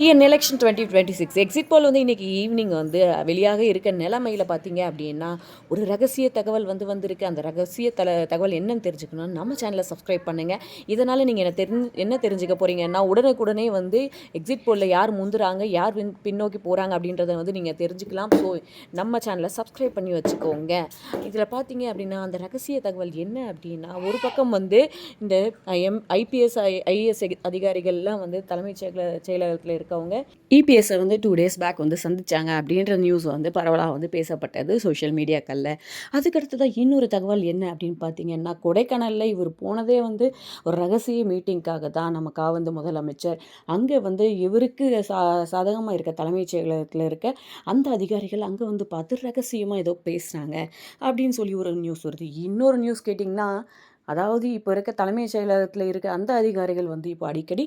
Indian election 2026 exit போல் வந்து இன்றைக்கி evening வந்து வெளியாக இருக்க நிலைமையில் பார்த்தீங்க அப்படின்னா ஒரு ரகசிய தகவல் வந்திருக்கு. அந்த ரகசிய தகவல் என்னன்னு தெரிஞ்சுக்கணும்னா நம்ம சேனலை சப்ஸ்கிரைப் பண்ணுங்கள். இதனால் நீங்கள் என்ன தெரிஞ்சுக்க போகிறீங்கன்னா உடனுக்குடனே வந்து எக்ஸிட் போலில் யார் முந்துறாங்க, யார் பின்னோக்கி போகிறாங்க அப்படின்றத வந்து நீங்கள் தெரிஞ்சுக்கலாம். ஸோ நம்ம சேனலை சப்ஸ்கிரைப் பண்ணி வச்சுக்கோங்க. இதில் பார்த்தீங்க அப்படின்னா அந்த ரகசிய தகவல் என்ன அப்படின்னா, ஒரு பக்கம் வந்து இந்த ஐபிஎஸ் ஐஏஎஸ் அதிகாரிகள்லாம் வந்து தலைமைச் செயலகத்தில் இருக்கவங்க இபிஎஸ்ஸை வந்து 2 days பேக் வந்து சந்திச்சாங்க அப்படின்ற நியூஸ் வந்து பரவலாக வந்து பேசப்பட்டது சோஷியல் மீடியாக்களில். அதுக்கடுத்து தான் இன்னொரு தகவல் என்ன அப்படின்னு பார்த்தீங்கன்னா, கொடைக்கானலில் இவர் போனதே வந்து ஒரு ரகசிய மீட்டிங்காக தான். நமக்காக வந்து முதலமைச்சர் அங்கே வந்து இவருக்கு சாதகமாக இருக்க தலைமைச் செயலகத்தில் இருக்க அந்த அதிகாரிகள் அங்கே வந்து பார்த்து ரகசியமாக ஏதோ பேசுனாங்க அப்படின்னு சொல்லி ஒரு நியூஸ் வருது. இன்னொரு நியூஸ் கேட்டிங்கன்னா, அதாவது இப்போ இருக்க தலைமைச் செயலகத்தில் இருக்க அந்த அதிகாரிகள் வந்து இப்போ அடிக்கடி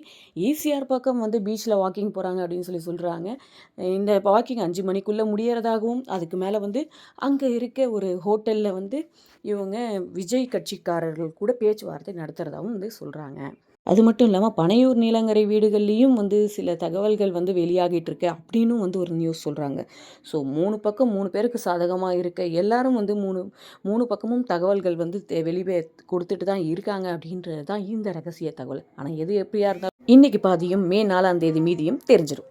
ஈசிஆர் பக்கம் வந்து பீச்சில் வாக்கிங் போகிறாங்க அப்படின்னு சொல்கிறாங்க. இந்த வாக்கிங் 5 மணிக்குள்ளே முடியறதாகவும், அதுக்கு மேலே வந்து அங்கே இருக்க ஒரு ஹோட்டலில் வந்து இவங்க விஜய் கட்சிக்காரர்கள் கூட பேச்சுவார்த்தை நடத்துகிறதாகவும் வந்து சொல்கிறாங்க. அது மட்டும் இல்லாமல் பனையூர் நீலங்கரை வீடுகள்லேயும் வந்து சில தகவல்கள் வந்து வெளியாகிட்டு இருக்கு அப்படின்னும் வந்து ஒரு நியூஸ் சொல்கிறாங்க. ஸோ 3 பக்கம் 3 பேருக்கு சாதகமாக இருக்க எல்லாரும் வந்து மூணு பக்கமும் தகவல்கள் வந்து வெளியே கொடுத்துட்டு தான் இருக்காங்க அப்படின்றது தான் இந்த ரகசிய தகவல். ஆனால் எது எப்படியா இருந்தாலும் இன்னைக்கு பாதியும் மே 4ஆம் தேதி மீதியும் தெரிஞ்சிடும்.